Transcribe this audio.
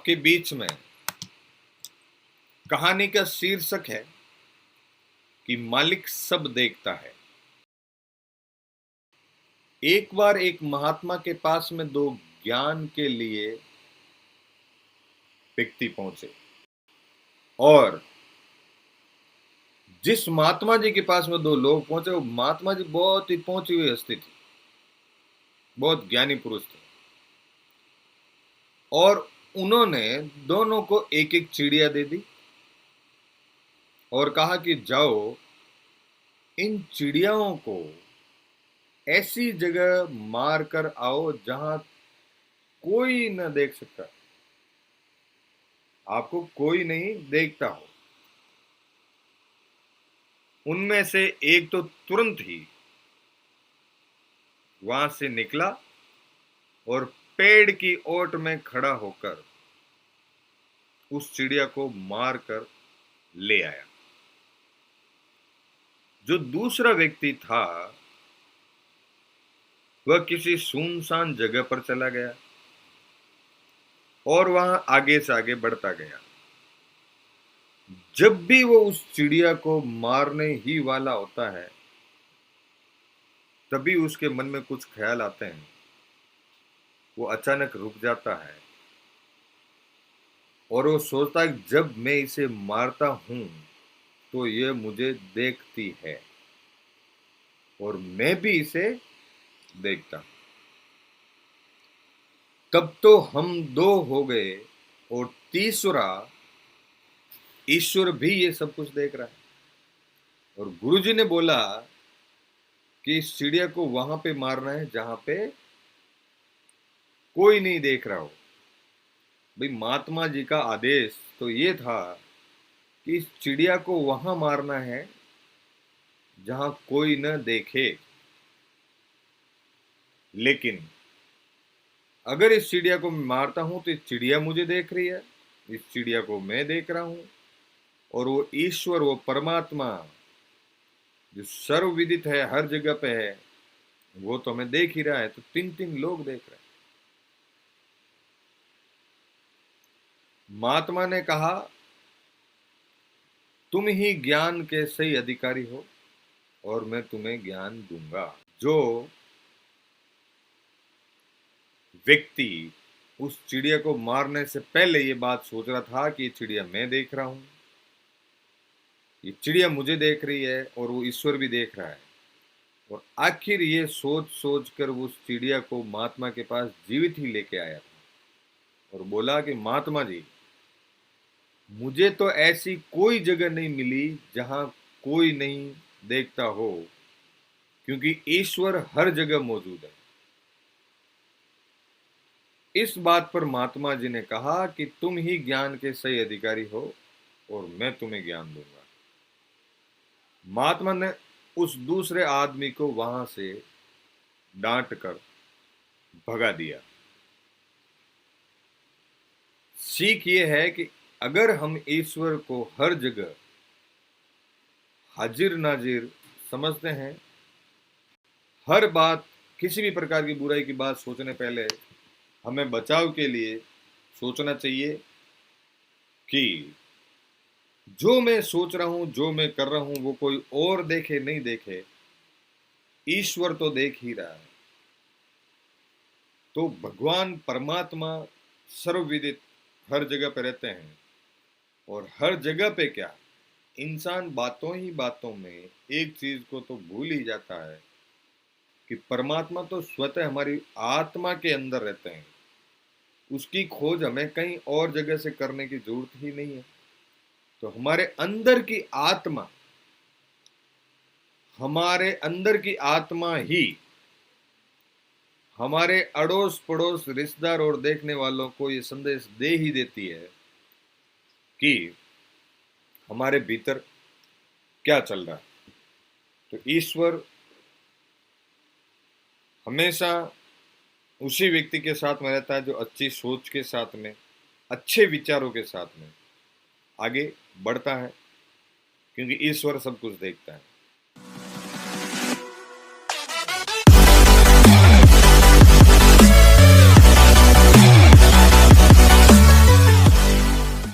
आपके बीच में कहानी का शीर्षक है कि मालिक सब देखता है। एक बार एक महात्मा के पास में दो ज्ञान के लिए व्यक्ति पहुंचे और जिस महात्मा जी के पास में दो लोग पहुंचे, वो महात्मा जी बहुत ही पहुंची हुई हस्ती थी, बहुत ज्ञानी पुरुष थे और उन्होंने दोनों को एक एक चिड़िया दे दी और कहा कि जाओ इन चिड़ियाओं को ऐसी जगह मार कर आओ जहां कोई न देख सकता, आपको कोई नहीं देखता हो। उनमें से एक तो तुरंत ही वहां से निकला और पेड़ की ओट में खड़ा होकर उस चिड़िया को मार कर ले आया। जो दूसरा व्यक्ति था वह किसी सुनसान जगह पर चला गया और वहां आगे से आगे बढ़ता गया। जब भी वो उस चिड़िया को मारने ही वाला होता है, तभी उसके मन में कुछ ख्याल आते हैं। वो अचानक रुक जाता है और वो सोचता है जब मैं इसे मारता हूं तो ये मुझे देखती है और मैं भी इसे देखता हूं। तब तो हम दो हो गए और तीसरा ईश्वर भी ये सब कुछ देख रहा है। और गुरुजी ने बोला कि इस चिड़िया को वहां पे मारना है जहां पे कोई नहीं देख रहा हो। भाई, महात्मा जी का आदेश तो ये था कि इस चिड़िया को वहां मारना है जहां कोई न देखे। लेकिन अगर इस चिड़िया को मैं मारता हूं तो इस चिड़िया मुझे देख रही है, इस चिड़िया को मैं देख रहा हूं और वो ईश्वर, वो परमात्मा जो सर्वविदित है, हर जगह पे है, वो तो हमें देख ही रहा है। तो तीन तीन लोग देख रहे हैं। महात्मा ने कहा तुम ही ज्ञान के सही अधिकारी हो और मैं तुम्हें ज्ञान दूंगा। जो व्यक्ति उस चिड़िया को मारने से पहले ये बात सोच रहा था कि ये चिड़िया मैं देख रहा हूं, ये चिड़िया मुझे देख रही है और वो ईश्वर भी देख रहा है, और आखिर ये सोच सोच कर वो उस चिड़िया को महात्मा के पास जीवित ही लेके आया था और बोला कि महात्मा जी, मुझे तो ऐसी कोई जगह नहीं मिली जहां कोई नहीं देखता हो, क्योंकि ईश्वर हर जगह मौजूद है। इस बात पर महात्मा जी ने कहा कि तुम ही ज्ञान के सही अधिकारी हो और मैं तुम्हें ज्ञान दूंगा। महात्मा ने उस दूसरे आदमी को वहां से डांट कर भगा दिया। सीख ये है कि अगर हम ईश्वर को हर जगह हाजिर नाजिर समझते हैं, हर बात, किसी भी प्रकार की बुराई की बात सोचने पहले हमें बचाव के लिए सोचना चाहिए कि जो मैं सोच रहा हूं, जो मैं कर रहा हूं, वो कोई और देखे नहीं देखे, ईश्वर तो देख ही रहा है। तो भगवान परमात्मा सर्वविदित हर जगह पे रहते हैं और हर जगह पे क्या, इंसान बातों ही बातों में एक चीज को तो भूल ही जाता है कि परमात्मा तो स्वतः हमारी आत्मा के अंदर रहते हैं। उसकी खोज हमें कहीं और जगह से करने की जरूरत ही नहीं है। तो हमारे अंदर की आत्मा, हमारे अंदर की आत्मा ही हमारे अड़ोस पड़ोस, रिश्तेदार और देखने वालों को ये संदेश दे ही देती है कि हमारे भीतर क्या चल रहा है। तो ईश्वर हमेशा उसी व्यक्ति के साथ में रहता है जो अच्छी सोच के साथ में, अच्छे विचारों के साथ में आगे बढ़ता है, क्योंकि ईश्वर सब कुछ देखता है।